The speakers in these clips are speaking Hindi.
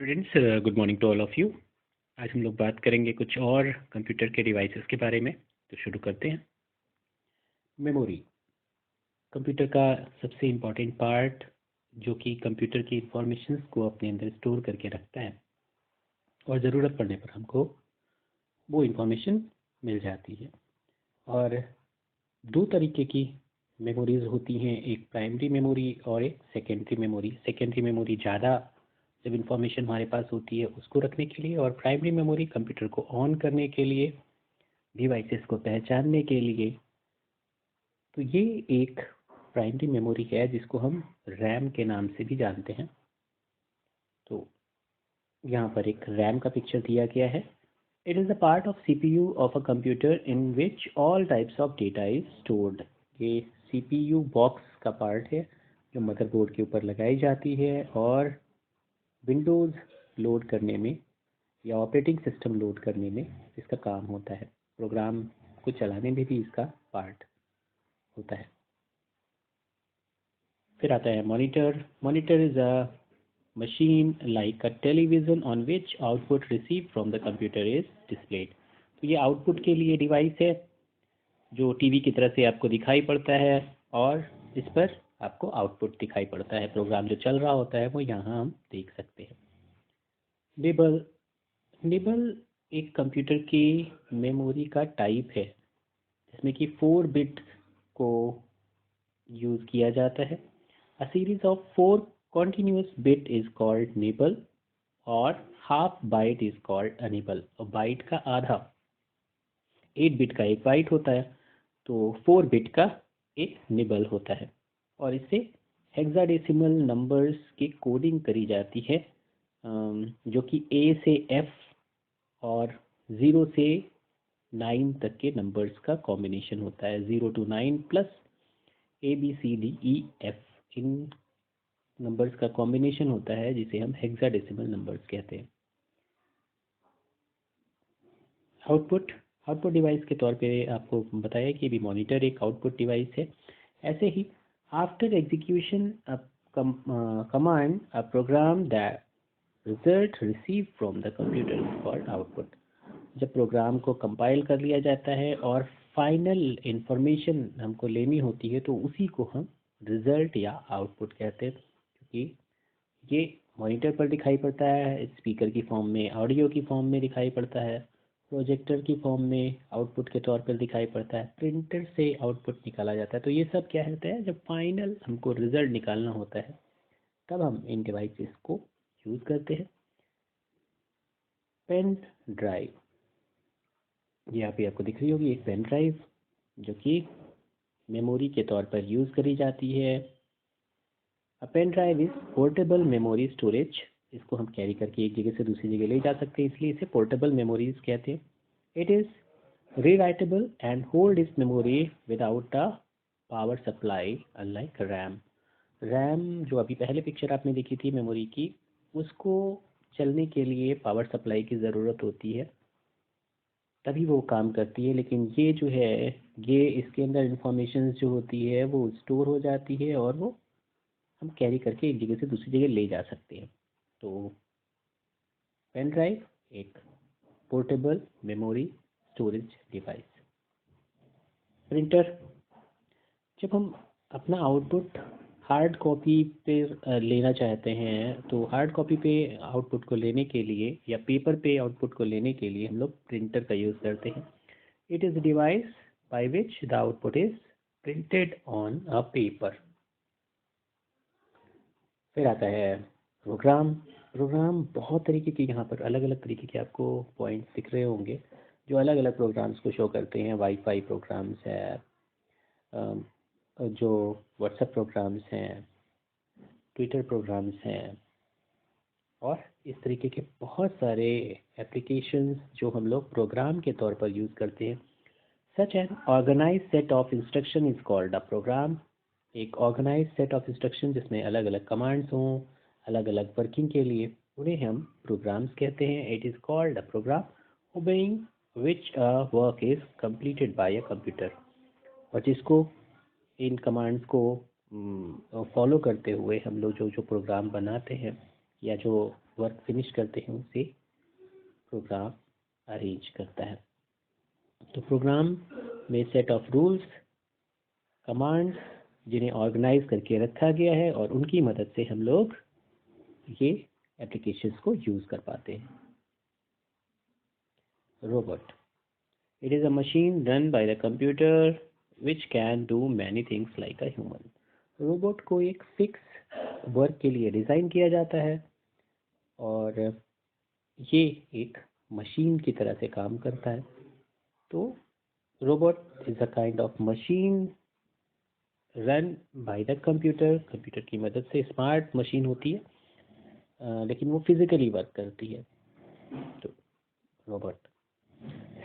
Students, good morning to all of you. आज हम लोग बात करेंगे कुछ और कंप्यूटर के डिवाइसेस के बारे में। तो शुरू करते हैं। मेमोरी कंप्यूटर का सबसे इम्पॉर्टेंट पार्ट जो कि कंप्यूटर की इंफॉर्मेशंस को अपने अंदर स्टोर करके रखता है और ज़रूरत पड़ने पर हमको वो इंफॉर्मेशन मिल जाती है। और दो तरीके की मेमोरीज होती हैं, एक प्राइमरी मेमोरी और एक सेकेंडरी मेमोरी। सेकेंडरी मेमोरी ज़्यादा जब इंफॉर्मेशन हमारे पास होती है उसको रखने के लिए, और प्राइमरी मेमोरी कंप्यूटर को ऑन करने के लिए, डिवाइसेस को पहचानने के लिए। तो ये एक प्राइमरी मेमोरी है जिसको हम रैम के नाम से भी जानते हैं। तो यहाँ पर एक रैम का पिक्चर दिया गया है। It is a part of CPU of a computer in which all types of data is stored. ये CPU बॉक्स का पार्ट है जो मदरबोर्ड के ऊपर लगाई जाती है और विंडोज़ लोड करने में या ऑपरेटिंग सिस्टम लोड करने में इसका काम होता है। प्रोग्राम को चलाने में भी इसका पार्ट होता है। फिर आता है monitor. Monitor is a machine like a television on which output received from the computer is displayed। तो ये आउटपुट के लिए डिवाइस है जो टीवी की तरह से आपको दिखाई पड़ता है और इस पर आपको आउटपुट दिखाई पड़ता है। प्रोग्राम जो चल रहा होता है वो यहाँ हम देख सकते हैं। निबल निबल एक कंप्यूटर की मेमोरी का टाइप है जिसमें कि 4 बिट को यूज़ किया जाता है। A series of 4 continuous bit is called nibble और half byte is called a nibble। और बाइट का आधा, 8 बिट का एक बाइट होता है, तो 4 बिट का एक निबल होता है। और इससे हेक्साडेसिमल नंबर्स की कोडिंग करी जाती है, जो कि A से F और 0 से 9 तक के नंबर्स का कॉम्बिनेशन होता है। 0 to 9 plus ABCDEF, in numbers का कॉम्बिनेशन होता है जिसे हम हेक्साडेसिमल नंबर्स कहते हैं। आउटपुट आउटपुट डिवाइस के तौर पे आपको बताया कि भी मॉनिटर एक आउटपुट डिवाइस है। ऐसे ही after execution command a program that result receive from the computer is called output. जब प्रोग्राम को कंपाइल कर लिया जाता है और फाइनल इंफॉर्मेशन हमको लेनी होती है तो उसी को हम रिजल्ट या आउटपुट कहते हैं, क्योंकि ये मॉनिटर पर दिखाई पड़ता है, स्पीकर की फॉर्म में, ऑडियो की फॉर्म में दिखाई पड़ता है, प्रोजेक्टर की फॉर्म में आउटपुट के तौर पर दिखाई पड़ता है, प्रिंटर से आउटपुट निकाला जाता है। तो ये सब क्या होता है, जब फाइनल हमको रिजल्ट निकालना होता है तब हम इन डिवाइसेस को यूज़ करते हैं। पेन ड्राइव, यहाँ पे आपको दिख रही होगी एक पेन ड्राइव जो कि मेमोरी के तौर पर यूज़ करी जाती है। A pen drive is portable memory storage. इसको हम कैरी करके एक जगह से दूसरी जगह ले जा सकते हैं, इसलिए इसे पोर्टेबल मेमोरीज कहते हैं। It is rewritable and hold its memory without a power supply unlike RAM. RAM जो अभी पहले पिक्चर आपने देखी थी मेमोरी की, उसको चलने के लिए पावर सप्लाई की ज़रूरत होती है तभी वो काम करती है, लेकिन ये जो है, ये इसके अंदर इंफॉर्मेशन जो होती है वो स्टोर हो जाती है और वो हम कैरी करके एक जगह से दूसरी जगह ले जा सकते हैं। तो पेन ड्राइव एक portable memory storage device. Printer, जब हम अपना आउटपुट हार्ड कॉपी पे लेना चाहते हैं तो हार्ड कॉपी पे आउटपुट को लेने के लिए या पेपर पे आउटपुट को लेने के लिए हम लोग प्रिंटर का यूज़ करते हैं। It is device by which the output is printed on a paper. फिर आता है प्रोग्राम। प्रोग्राम बहुत तरीके के, यहाँ पर अलग अलग तरीके के आपको पॉइंट्स दिख रहे होंगे जो अलग अलग प्रोग्राम्स को शो करते हैं। वाईफाई प्रोग्राम्स है, जो व्हाट्सएप प्रोग्राम्स हैं, ट्विटर प्रोग्राम्स हैं, और इस तरीके के बहुत सारे एप्लीकेशंस जो हम लोग प्रोग्राम के तौर पर यूज़ करते हैं। Such an organise set of instruction is called a program. एक ऑर्गेनाइज सेट ऑफ इंस्ट्रक्शन जिसमें अलग अलग कमांड्स हों अलग अलग वर्किंग के लिए, उन्हें हम प्रोग्राम्स कहते हैं। It is called a program obeying which a work is completed by a computer. और जिसको, इन कमांड्स को फॉलो करते हुए हम लोग जो जो प्रोग्राम बनाते हैं या जो वर्क फिनिश करते हैं उसे प्रोग्राम अरेंज करता है। तो प्रोग्राम में सेट ऑफ रूल्स, कमांड्स जिन्हें ऑर्गेनाइज करके रखा गया है और उनकी मदद से हम लोग ये एप्लीकेशंस को यूज़ कर पाते हैं। Robot, it is a machine run by the computer which can do many things like a human. Robot को एक फिक्स वर्क के लिए डिज़ाइन किया जाता है और ये एक मशीन की तरह से काम करता है। तो robot is a kind of machine run by the computer. Computer की मदद से स्मार्ट मशीन होती है, लेकिन वो फिजिकली वर्क करती है। तो robot.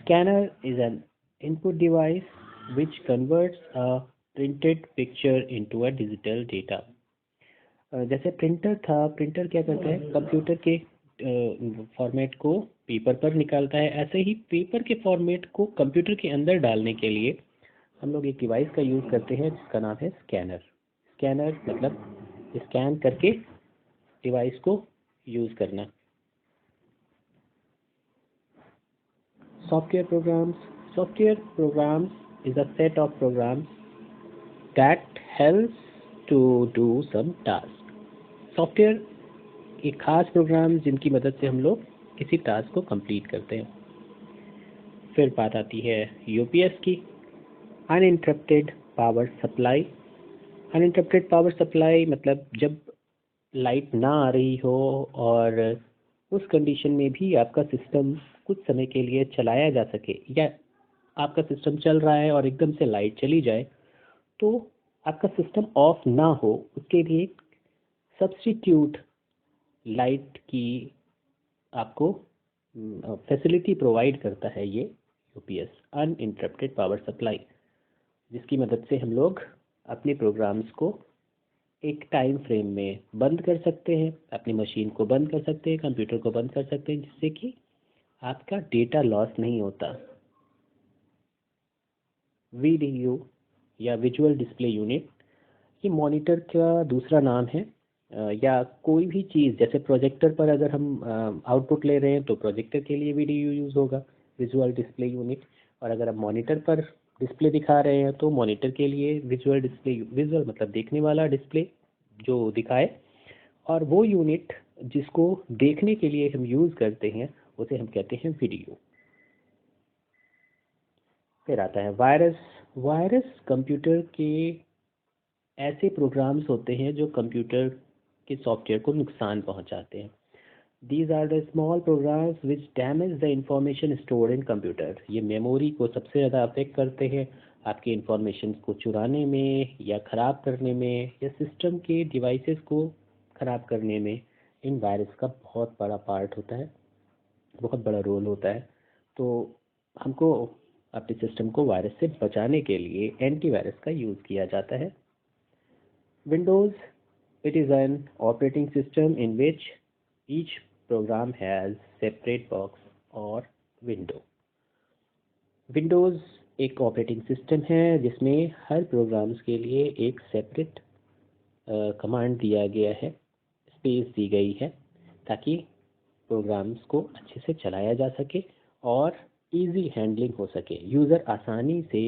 Scanner is an input device which converts a printed picture into a digital data. जैसे प्रिंटर था, प्रिंटर क्या करता है, कंप्यूटर के फॉर्मेट को पेपर पर निकालता है। ऐसे ही पेपर के फॉर्मेट को कंप्यूटर के अंदर डालने के लिए हम लोग एक डिवाइस का यूज़ करते हैं जिसका नाम है स्कैनर। स्कैनर मतलब स्कैन करके डिवाइस को यूज़ करना। Software programs. Software programs is a set of programs that helps to do some task. Software एक खास प्रोग्राम जिनकी मदद से हम लोग किसी टास्क को कंप्लीट करते हैं। फिर बात आती है यूपीएस की, uninterrupted power supply. Uninterrupted power supply मतलब जब लाइट ना आ रही हो और उस कंडीशन में भी आपका सिस्टम कुछ समय के लिए चलाया जा सके, या आपका सिस्टम चल रहा है और एकदम से लाइट चली जाए तो आपका सिस्टम ऑफ ना हो, उसके लिए सब्स्टिट्यूट लाइट की आपको फैसिलिटी प्रोवाइड करता है ये यूपीएस, अनइंटरप्टेड पावर सप्लाई, जिसकी मदद से हम लोग अपने प्रोग्राम्स को एक टाइम फ्रेम में बंद कर सकते हैं, अपनी मशीन को बंद कर सकते हैं, कंप्यूटर को बंद कर सकते हैं, जिससे कि आपका डेटा लॉस नहीं होता। वीडीयू या विजुअल डिस्प्ले यूनिट, ये मॉनिटर का दूसरा नाम है, या कोई भी चीज़ जैसे प्रोजेक्टर पर अगर हम आउटपुट ले रहे हैं तो प्रोजेक्टर के लिए वीडीयू यूज़ होगा, विजुअल डिस्प्ले यूनिट। और अगर आप मॉनिटर पर डिस्प्ले दिखा रहे हैं तो मॉनिटर के लिए विजुअल डिस्प्ले, विजुअल मतलब देखने वाला डिस्प्ले जो दिखाए, और वो यूनिट जिसको देखने के लिए हम यूज़ करते हैं उसे हम कहते हैं वीडियो। फिर आता है वायरस। वायरस कंप्यूटर के ऐसे प्रोग्राम्स होते हैं जो कंप्यूटर के सॉफ्टवेयर को नुकसान पहुंचाते हैं। These are the small programs which damage the information stored in computer. ये मेमोरी को सबसे ज़्यादा अफेक्ट करते हैं, आपके इंफॉर्मेशन को चुराने में या ख़राब करने में या सिस्टम के डिवाइसेस को ख़राब करने में इन वायरस का बहुत बड़ा पार्ट होता है, बहुत बड़ा रोल होता है। तो हमको अपने सिस्टम को वायरस से बचाने के लिए एंटीवायरस का यूज़ किया जाता है। Windows, it is an operating system in which each program has separate box or window. Windows एक ऑपरेटिंग सिस्टम है जिसमें हर प्रोग्राम्स के लिए एक सेपरेट कमांड दिया गया है, स्पेस दी गई है, ताकि प्रोग्राम्स को अच्छे से चलाया जा सके और इजी हैंडलिंग हो सके, यूज़र आसानी से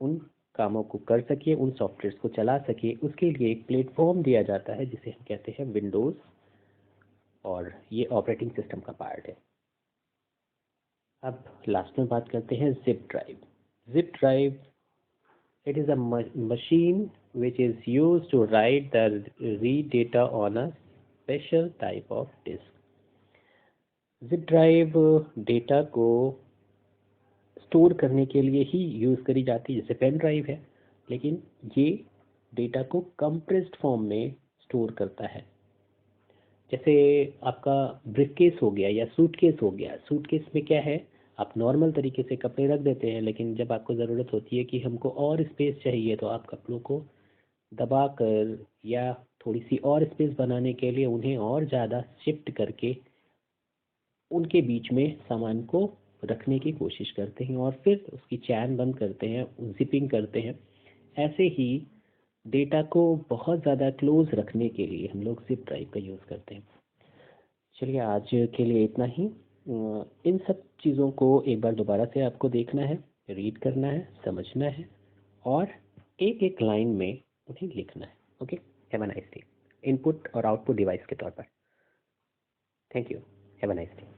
उन कामों को कर सके, उन सॉफ्टवेयर्स को चला सके। उसके लिए एक प्लेटफॉर्म दिया जाता है जिसे हम कहते हैं विंडोज़, और ये ऑपरेटिंग सिस्टम का पार्ट है। अब लास्ट में बात करते हैं zip drive. Zip drive, it is a machine which is used to write the read data on a special type of disk. Zip drive data को स्टोर करने के लिए ही यूज़ करी जाती है, जैसे पेन ड्राइव है, लेकिन ये डेटा को कंप्रेस्ड फॉर्म में स्टोर करता है। जैसे आपका ब्रीफकेस हो गया या सूटकेस हो गया। सूटकेस में क्या है, आप नॉर्मल तरीके से कपड़े रख देते हैं, लेकिन जब आपको ज़रूरत होती है कि हमको और स्पेस चाहिए तो आप कपड़ों को दबा कर या थोड़ी सी और स्पेस बनाने के लिए उन्हें और ज़्यादा शिफ्ट करके उनके बीच में सामान को रखने की कोशिश करते हैं और फिर उसकी चैन बंद करते हैं, जिपिंग करते हैं। ऐसे ही डेटा को बहुत ज़्यादा क्लोज रखने के लिए हम लोग जिप ड्राइव का यूज़ करते हैं। चलिए आज के लिए इतना ही। इन सब चीज़ों को एक बार दोबारा से आपको देखना है, रीड करना है, समझना है और एक एक लाइन में उन्हें लिखना है। Okay, have a nice day. Input और आउटपुट डिवाइस के तौर पर। Thank you, have a nice day.